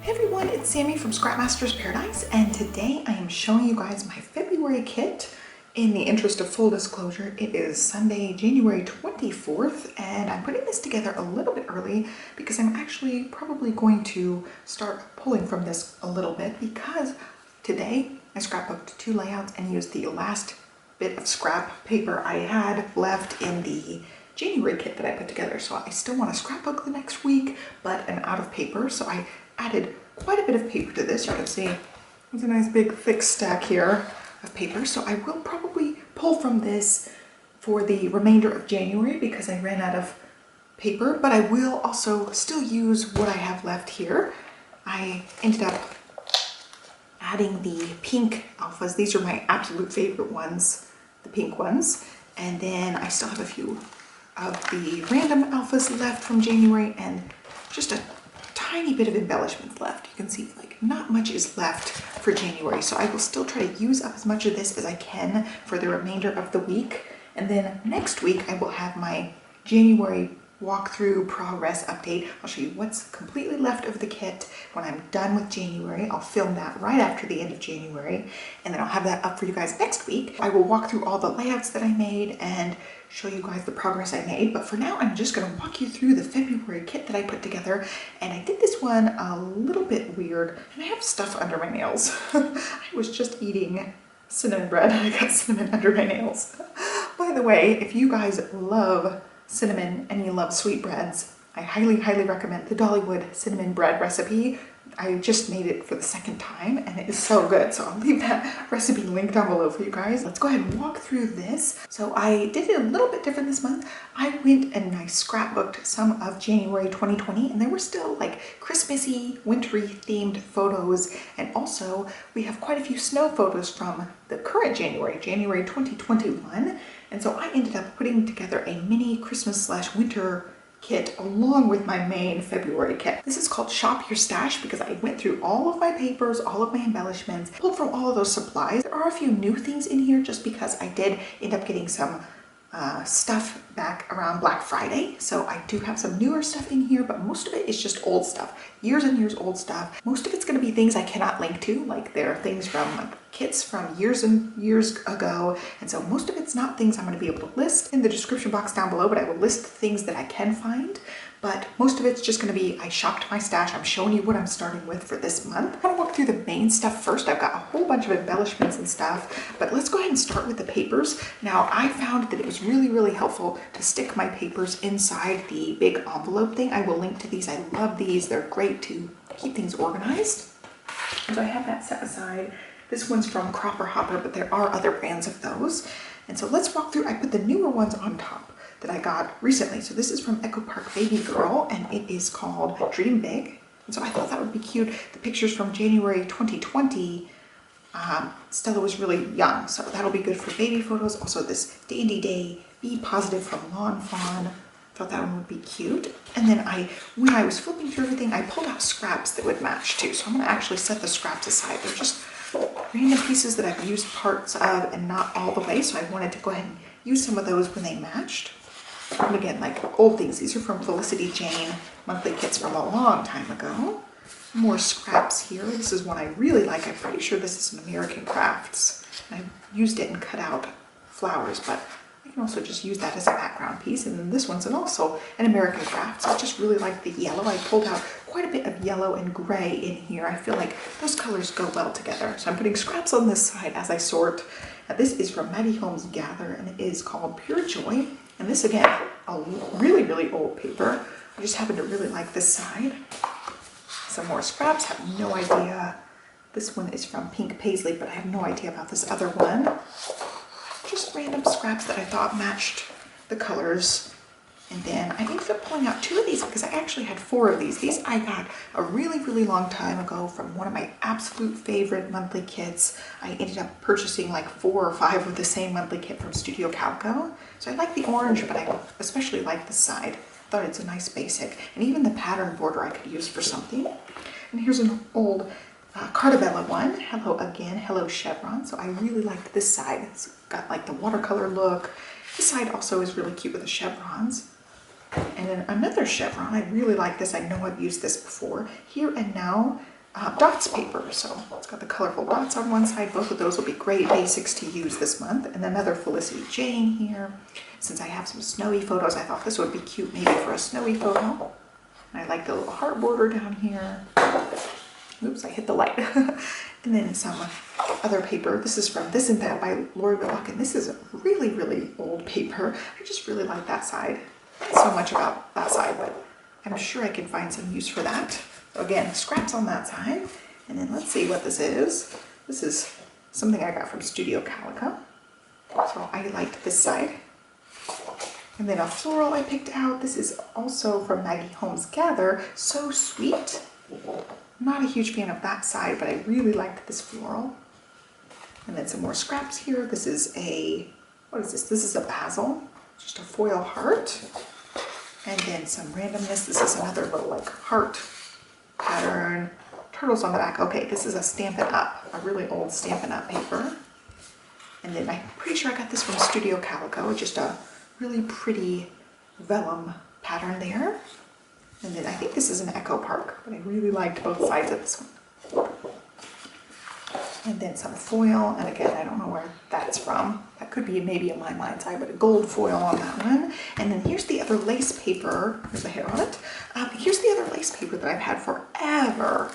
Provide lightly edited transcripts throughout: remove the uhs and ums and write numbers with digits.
Hey everyone, it's Sammy from Scrapmaster's Paradise, and today I am showing you guys my February kit. In the interest of full disclosure, it is Sunday, January 24th, and I'm putting this together a little bit early because I'm actually probably going to start pulling from this a little bit because today I scrapbooked 2 layouts and used the last bit of scrap paper I had left in the January kit that I put together. So I still want to scrapbook the next week, but I'm out of paper, so I added quite a bit of paper to this. You can see there's a nice big thick stack here of paper. So I will probably pull from this for the remainder of January because I ran out of paper, but I will also still use what I have left here. I ended up adding the pink alphas. These are my absolute favorite ones, the pink ones. And then I still have a few of the random alphas left from January and just a tiny bit of embellishments left. You can see like not much is left for January, so I will still try to use up as much of this as I can for the remainder of the week. And then next week I will have my January walkthrough progress update. I'll show you what's completely left of the kit when I'm done with January. I'll film that right after the end of January, and then I'll have that up for you guys next week. I will walk through all the layouts that I made and show you guys the progress I made, but for now I'm just going to walk you through the February kit that I put together. And I did this one a little bit weird, and I have stuff under my nails. I was just eating cinnamon bread and I got cinnamon under my nails. By the way, if you guys love cinnamon and you love sweetbreads, I highly recommend the Dollywood cinnamon bread recipe. I just made it for the second time and it is so good, so I'll leave that recipe link down below for you guys. Let's go ahead and walk through this. So I did it a little bit different this month. I went and I scrapbooked some of January 2020, and there were still like Christmassy, wintry themed photos, and also we have quite a few snow photos from the current January 2021. And so I ended up putting together a mini Christmas/winter kit along with my main February kit. This is called Shop Your Stash because I went through all of my papers, all of my embellishments, pulled from all of those supplies. There are a few new things in here just because I did end up getting some stuff back around Black Friday. So I do have some newer stuff in here, but most of it is just old stuff, years and years old stuff. Most of it's going to be things I cannot link to, like there are things from like kits from years and years ago, and so most of it's not things I'm going to be able to list in the description box down below, but I will list the things that I can find. But most of it's just going to be I shopped my stash. I'm showing you what I'm starting with for this month. I'm going to walk through the main stuff first. I've got a whole bunch of embellishments and stuff, but let's go ahead and start with the papers. Now, I found that it was really helpful to stick my papers inside the big envelope thing. I will link to these. I love these. They're great to keep things organized. So I have that set aside. This one's from Cropper Hopper, but there are other brands of those. And so let's walk through. I put the newer ones on top that I got recently. So this is from Echo Park Baby Girl, and it is called Dream Big. And so I thought that would be cute. The pictures from January 2020, Stella was really young, so that'll be good for baby photos. Also this Dandy Day, Be Positive from Lawn Fawn. Thought that one would be cute. And then when I was flipping through everything, I pulled out scraps that would match too. So I'm gonna actually set the scraps aside. They're just random pieces that I've used parts of and not all the way. So I wanted to go ahead and use some of those when they matched. And again, like old things. These are from Felicity Jane monthly kits from a long time ago. More scraps here. This is one I really like. I'm pretty sure this is an American Crafts. I used it and cut out flowers, but I can also just use that as a background piece. And then this one's also an American Crafts. I just really like the yellow. I pulled out quite a bit of yellow and gray in here. I feel like those colors go well together. So I'm putting scraps on this side as I sort. Now this is from Maggie Holmes Gather, and it is called Pure Joy. And this, again, a really old paper. I just happen to really like this side. Some more scraps, have no idea. This one is from Pink Paisley, but I have no idea about this other one. Just random scraps that I thought matched the colors. And then I ended up pulling out 2 of these because I actually had 4 of these. These I got a really long time ago from one of my absolute favorite monthly kits. I ended up purchasing like 4 or 5 of the same monthly kit from Studio Calico. So I like the orange, but I especially like the side. I thought it's a nice basic. And even the pattern border I could use for something. And here's an old Cartabella one. Hello again, Hello Chevron. So I really liked this side. It's got like the watercolor look. This side also is really cute with the chevrons. And then another chevron, I really like this. I know I've used this before. Here and Now dots paper. So it's got the colorful dots on one side. Both of those will be great basics to use this month. And another Felicity Jane here. Since I have some snowy photos, I thought this would be cute maybe for a snowy photo. And I like the little heart border down here. Oops, I hit the light. And then some other paper. This is from This and That by Lori Willock, and this is a really, really old paper. I just really like that side. Not so much about that side, but I'm sure I can find some use for that. So again, scraps on that side. And then let's see what this is. This is something I got from Studio Calico. So I liked this side. And then a floral I picked out. This is also from Maggie Holmes Gather. So Sweet. Not a huge fan of that side, but I really liked this floral. And then some more scraps here. This is a, what is this? This is a basil, just a foil heart. And then some randomness. This is another little like heart pattern. Turtles on the back. Okay, this is a Stampin' Up, a really old Stampin' Up paper. And then I'm pretty sure I got this from Studio Calico, just a really pretty vellum pattern there. And then I think this is an Echo Park, but I really liked both sides of this one. And then some foil, and again, I don't know where that's from. That could be maybe in my mind's eye, but a gold foil on that one. And then here's the other lace paper. There's the hair on it. Here's the other lace paper that I've had forever.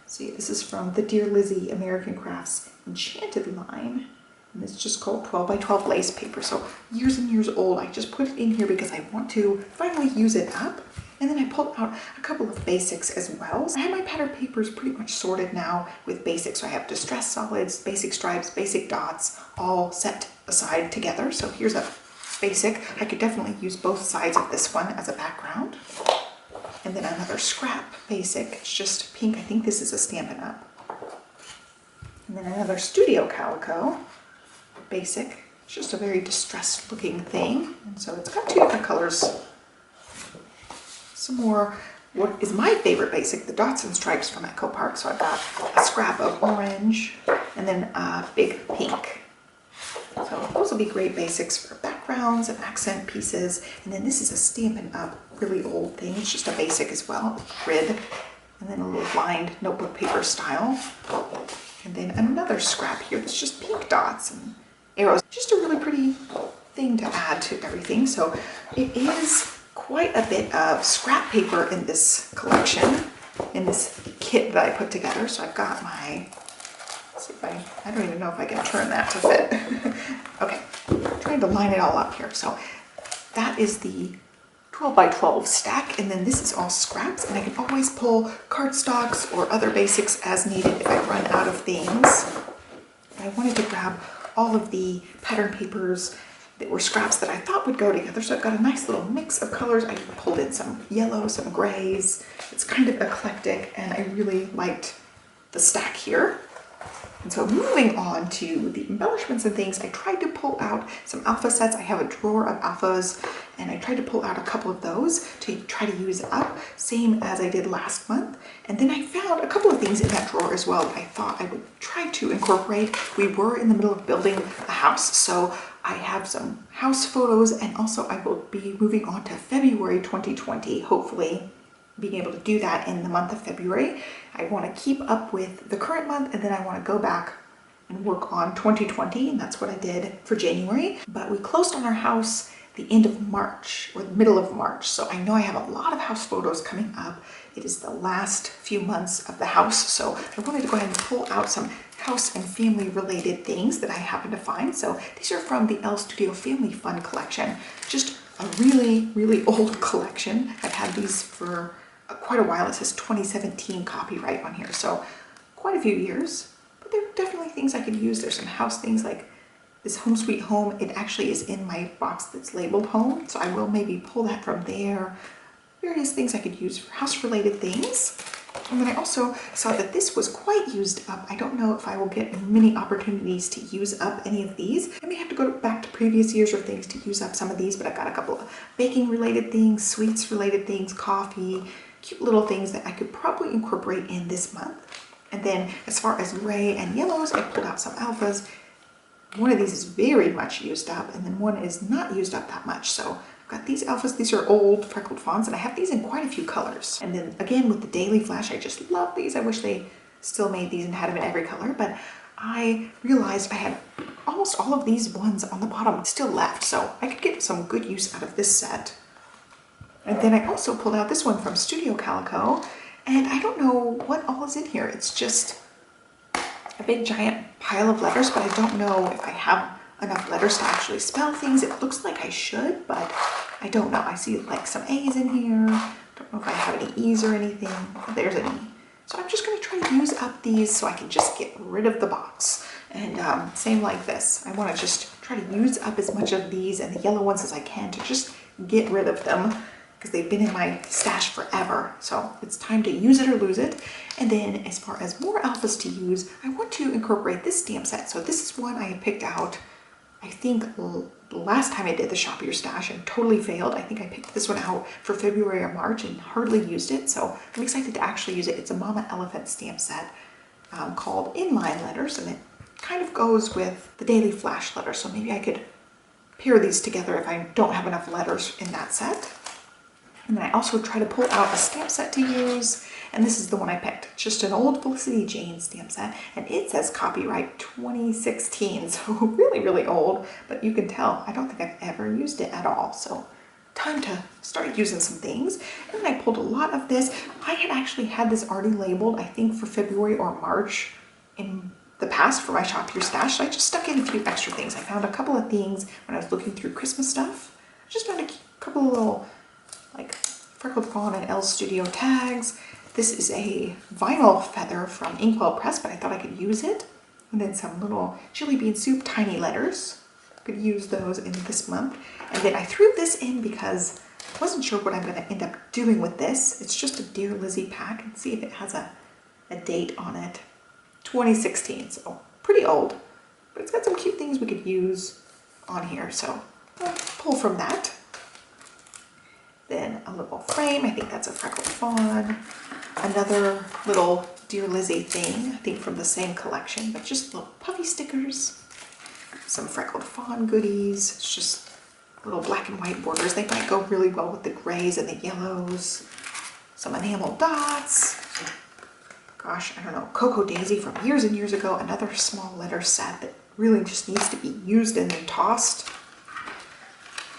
See, this is from the Dear Lizzy American Crafts Enchanted line. And it's just called 12 by 12 lace paper. So years and years old. I just put it in here because I want to finally use it up. And then I pulled out a couple of basics as well. So I have my pattern papers pretty much sorted now with basics. So I have distress solids, basic stripes, basic dots, all set aside together. So here's a basic. I could definitely use both sides of this one as a background. And then another scrap basic. It's just pink. I think this is a Stampin' Up. And then another Studio Calico basic. It's just a very distressed looking thing. And so it's got two different colors. Some more, what is my favorite basic, the dots and stripes from Echo Park. So I've got a scrap of orange and then a big pink. So those will be great basics for backgrounds and accent pieces. And then this is a Stampin' Up, really old thing. It's just a basic as well, grid. And then a little lined notebook paper style. And then another scrap here that's just pink dots and arrows. Just a really pretty thing to add to everything. So it is quite a bit of scrap paper in this collection, in this kit that I put together. So I've got my, let's see if I don't even know if I can turn that to fit. Okay, I'm trying to line it all up here. So that is the 12 by 12 stack, and then this is all scraps, and I can always pull cardstocks or other basics as needed if I run out of things. I wanted to grab all of the pattern papers that were scraps that I thought would go together. So I've got a nice little mix of colors. I pulled in some yellow, some grays. It's kind of eclectic, and I really liked the stack here. And so moving on to the embellishments and things, I tried to pull out some alpha sets. I have a drawer of alphas, and I tried to pull out a couple of those to try to use up, same as I did last month. And then I found a couple of things in that drawer as well that I thought I would try to incorporate. We were in the middle of building a house, so I have some house photos, and also I will be moving on to February 2020, hopefully being able to do that in the month of February. I want to keep up with the current month, and then I want to go back and work on 2020, and that's what I did for January. But we closed on our house the end of March, or the middle of March, so I know I have a lot of house photos coming up. It is the last few months of the house, so I wanted to go ahead and pull out some house and family related things that I happen to find. So these are from the Elle Studio Family Fun collection. Just a really, really old collection. I've had these for quite a while. It says 2017 copyright on here, so quite a few years, but they're definitely things I could use. There's some house things like this Home Sweet Home. It actually is in my box that's labeled home, so I will maybe pull that from there. Various things I could use for house related things. And then I also saw that this was quite used up. I don't know if I will get many opportunities to use up any of these. I may have to go back to previous years or things to use up some of these, but I've got a couple of baking related things, sweets related things, coffee, cute little things that I could probably incorporate in this month. And then as far as gray and yellows, I pulled out some alphas. One of these is very much used up, and then one is not used up that much. So Got these alphas. These are old freckled fawns, and I have these in quite a few colors. And then again with the Daily Flash, I just love these. I wish they still made these and had them in every color, but I realized I had almost all of these ones on the bottom still left, so I could get some good use out of this set. And then I also pulled out this one from Studio Calico, and I don't know what all is in here. It's just a big giant pile of letters, but I don't know if I have enough letters to actually spell things. It looks like I should, but I don't know. I see like some A's in here. Don't know if I have any E's or anything. There's an E. So I'm just going to try to use up these so I can just get rid of the box. And same like this. I want to just try to use up as much of these and the yellow ones as I can to just get rid of them, because they've been in my stash forever. So it's time to use it or lose it. And then as far as more alphas to use, I want to incorporate this stamp set. So this is one I had picked out, I think the last time I did the Shop Your Stash and totally failed. I think I picked this one out for February or March and hardly used it. So I'm excited to actually use it. It's a Mama Elephant stamp set called Inline Letters, and it kind of goes with the Daily Flash letter. So maybe I could pair these together if I don't have enough letters in that set. And then I also try to pull out a stamp set to use, and this is the one I picked. It's just an old Felicity Jane stamp set, and it says copyright 2016, so really, really old, but you can tell I don't think I've ever used it at all. So time to start using some things. And then I pulled a lot of this. I had actually had this already labeled, I think for February or March in the past for my Shop Your Stash, so I just stuck in a few extra things. I found a couple of things when I was looking through Christmas stuff. I just found a couple of little like Freckled Fawn and Elle Studio tags. This is a vinyl feather from Inkwell Press, but I thought I could use it. And then some little Chili Bean Soup tiny letters. Could use those in this month. And then I threw this in because I wasn't sure what I'm going to end up doing with this. It's just a Dear Lizzy pack, and see if it has a date on it. 2016, so pretty old. But it's got some cute things we could use on here, so I'll pull from that. Then a little frame, I think that's a Freckled Fawn. Another little Dear Lizzy thing, I think from the same collection, but just little puffy stickers. Some Freckled Fawn goodies. It's just little black and white borders. They might go really well with the grays and the yellows. Some enamel dots. Gosh, I don't know, Cocoa Daisy from years and years ago. Another small letter set that really just needs to be used and then tossed.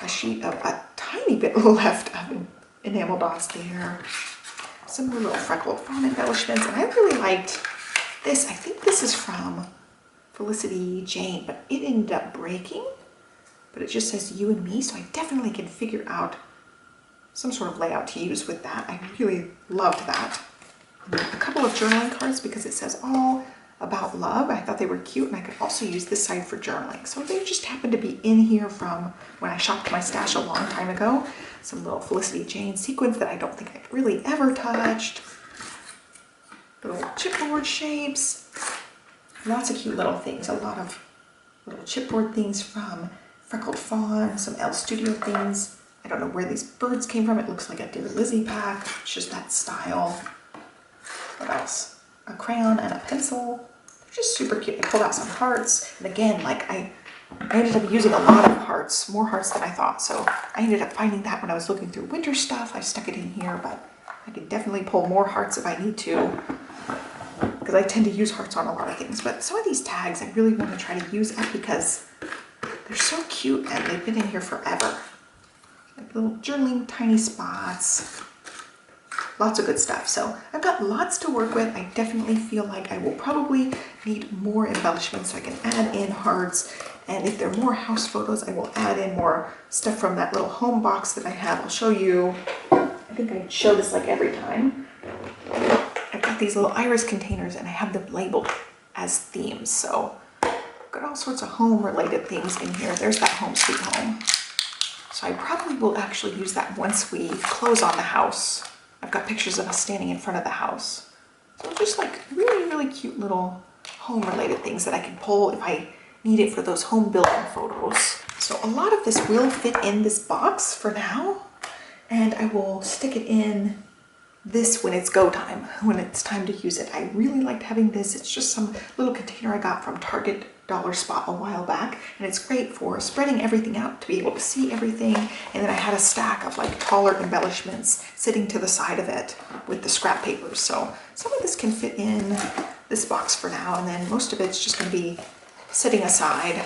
A sheet of a tiny bit left of enamel dots there. Some little Freckled Fawn embellishments, and I really liked this. I think this is from Felicity Jane, but it ended up breaking. But it just says You and Me, so I definitely can figure out some sort of layout to use with that. I really loved that. And a couple of journaling cards because it says all about love. I thought they were cute, and I could also use this side for journaling. So they just happened to be in here from when I shopped my stash a long time ago. Some little Felicity Jane sequins that I don't think I've really ever touched. Little chipboard shapes. Lots of cute little things. A lot of little chipboard things from Freckled Fawn. Some Elle Studio things. I don't know where these birds came from. It looks like a Dear Lizzy pack. It's just that style. What else? A crayon and a pencil. They're just super cute. I pulled out some hearts, and again, like I ended up using a lot of hearts, more hearts than I thought, so I ended up finding that when I was looking through winter stuff. I stuck it in here, but I can definitely pull more hearts if I need to, because I tend to use hearts on a lot of things. But some of these tags I really want to try to use up because they're so cute and they've been in here forever. Like little journaling tiny spots. Lots of good stuff. So I've got lots to work with. I definitely feel like I will probably need more embellishments, so I can add in hearts. And if there are more house photos, I will add in more stuff from that little home box that I have. I'll show you. I think I show this like every time. I've got these little iris containers, and I have them labeled as themes. So I've got all sorts of home related things in here. There's that Home Sweet Home. So I probably will actually use that once we close on the house. I've got pictures of us standing in front of the house. So just like really, really cute little home related things that I can pull if I need it for those home building photos. So a lot of this will fit in this box for now, and I will stick it in this when it's go time, when it's time to use it. I really liked having this. It's just some little container I got from Target dollar spot a while back, and it's great for spreading everything out to be able to see everything. And then I had a stack of like taller embellishments sitting to the side of it with the scrap papers. So some of this can fit in this box for now, and then most of it's just going to be sitting aside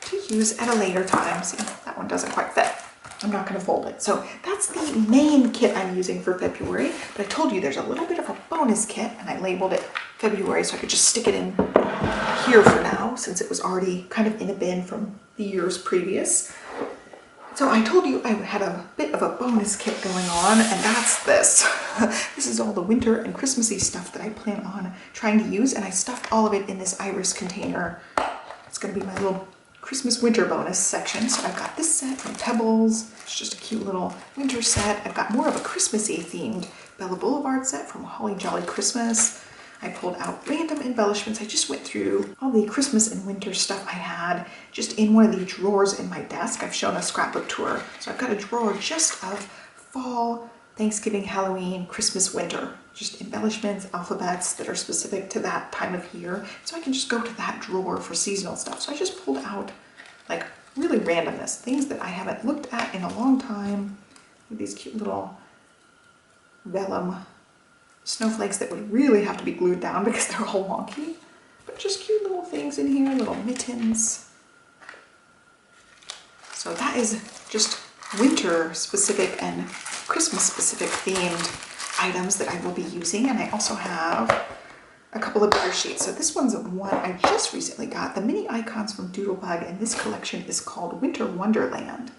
to use at a later time. See, that one doesn't quite fit. I'm not going to fold it. So that's the main kit I'm using for February, but I told you there's a little bit of a bonus kit, and I labeled it February so I could just stick it in here for now since it was already kind of in a bin from the years previous. So I told you I had a bit of a bonus kit going on, and that's this. This is all the winter and Christmassy stuff that I plan on trying to use, and I stuffed all of it in this iris container. It's going to be my little Christmas winter bonus section. So I've got this set from Pebbles. It's just a cute little winter set. I've got more of a Christmassy themed Bella Boulevard set from Holly Jolly Christmas. I pulled out random embellishments. I just went through all the Christmas and winter stuff I had just in one of the drawers in my desk. I've shown a scrapbook tour. So I've got a drawer just of fall, Thanksgiving, Halloween, Christmas, winter. Just embellishments, alphabets that are specific to that time of year. So I can just go to that drawer for seasonal stuff. So I just pulled out like really randomness, things that I haven't looked at in a long time. These cute little vellum snowflakes that would really have to be glued down because they're all wonky. But just cute little things in here, little mittens. So that is just winter specific and Christmas specific themed items that I will be using. And I also have a couple of bigger sheets. So this one's one I just recently got, the mini icons from Doodlebug, and this collection is called Winter Wonderland.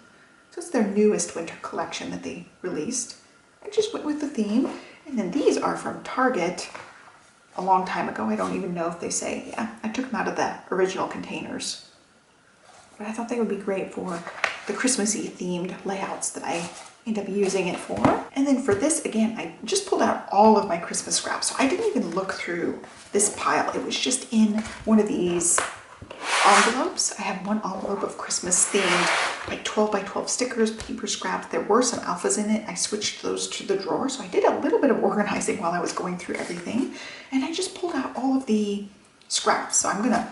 So it's their newest winter collection that they released. I just went with the theme. And then these are from Target a long time ago. I don't even know if they say, yeah, I took them out of the original containers. But I thought they would be great for the Christmassy themed layouts that I end up using it for. And then for this, again, I just pulled out all of my Christmas scraps. So I didn't even look through this pile. It was just in one of these envelopes. I have one envelope of Christmas themed, like 12 by 12 stickers, paper scraps. There were some alphas in it. I switched those to the drawer. So I did a little bit of organizing while I was going through everything. And I just pulled out all of the scraps. So I'm gonna,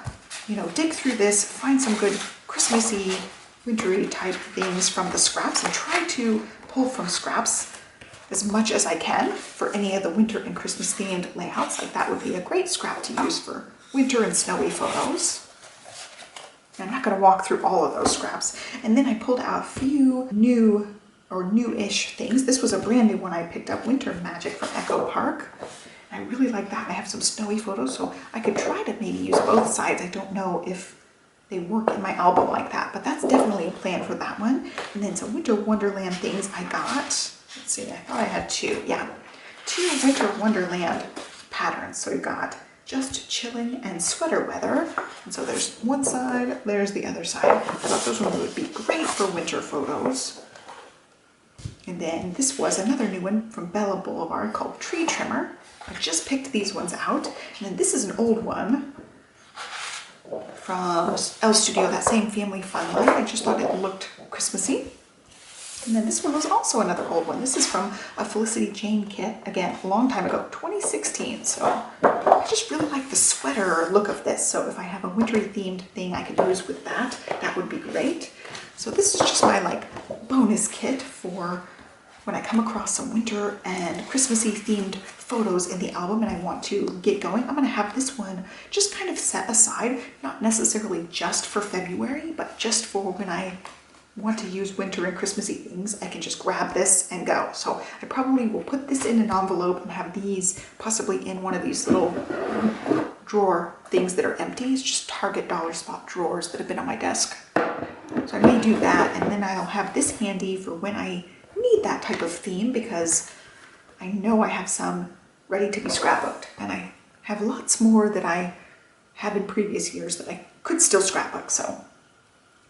dig through this, find some good Christmassy, wintry type things from the scraps and try to pull from scraps as much as I can for any of the winter and Christmas themed layouts. Like that would be a great scrap to use for winter and snowy photos. I'm not going to walk through all of those scraps. And then I pulled out a few new or new-ish things. This was a brand new one I picked up, Winter Magic from Echo Park. I really like that. I have some snowy photos, so I could try to maybe use both sides. I don't know if they work in my album like that, but that's definitely a plan for that one. And then some Winter Wonderland things I got. Let's see, I thought I had two. Yeah, two Winter Wonderland patterns. So we've got Just Chilling and Sweater Weather. And so there's one side, there's the other side. I thought those ones would be great for winter photos. And then this was another new one from Bella Boulevard called Tree Trimmer. I just picked these ones out. And then this is an old one from El Studio, that same family fun line. I just thought it looked Christmassy. And then this one was also another old one. This is from a Felicity Jane kit, again, a long time ago, 2016. So I just really like the sweater look of this. So if I have a wintry themed thing I could use with that, that would be great. So this is just my bonus kit for when I come across some winter and Christmassy themed photos in the album and I want to get going. I'm gonna have this one just kind of set aside, not necessarily just for February, but just for when I want to use winter and Christmassy things, I can just grab this and go. So I probably will put this in an envelope and have these possibly in one of these little drawer things that are empty. It's just Target dollar spot drawers that have been on my desk. So I may do that, and then I'll have this handy for when I need that type of theme, because I know I have some ready to be scrapbooked, and I have lots more that I have in previous years that I could still scrapbook. So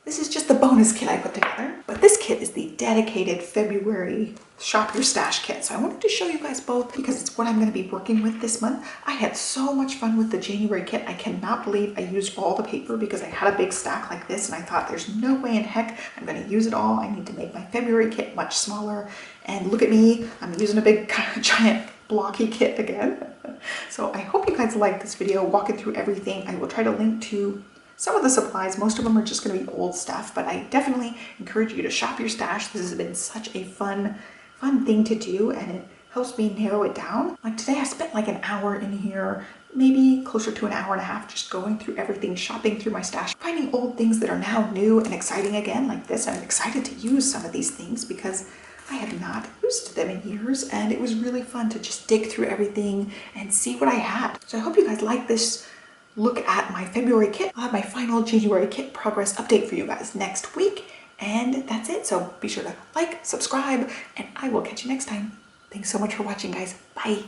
this is just the bonus kit I put together. But this kit is the dedicated February Shop Your Stash kit. So I wanted to show you guys both because it's what I'm going to be working with this month. I had so much fun with the January kit. I cannot believe I used all the paper because I had a big stack like this and I thought there's no way in heck I'm going to use it all. I need to make my February kit much smaller. And look at me, I'm using a big giant blocky kit again. So I hope you guys like this video walking through everything. I will try to link to some of the supplies. Most of them are just going to be old stuff, but I definitely encourage you to shop your stash. This has been such a fun thing to do, and it helps me narrow it down. Like today I spent like an hour in here, maybe closer to an hour and a half, just going through everything, shopping through my stash, finding old things that are now new and exciting again like this. I'm excited to use some of these things because I had not used them in years, and it was really fun to just dig through everything and see what I had. So I hope you guys like this look at my February kit. I'll have my final January kit progress update for you guys next week. And that's it. So be sure to like, subscribe, and I will catch you next time. Thanks so much for watching, guys. Bye.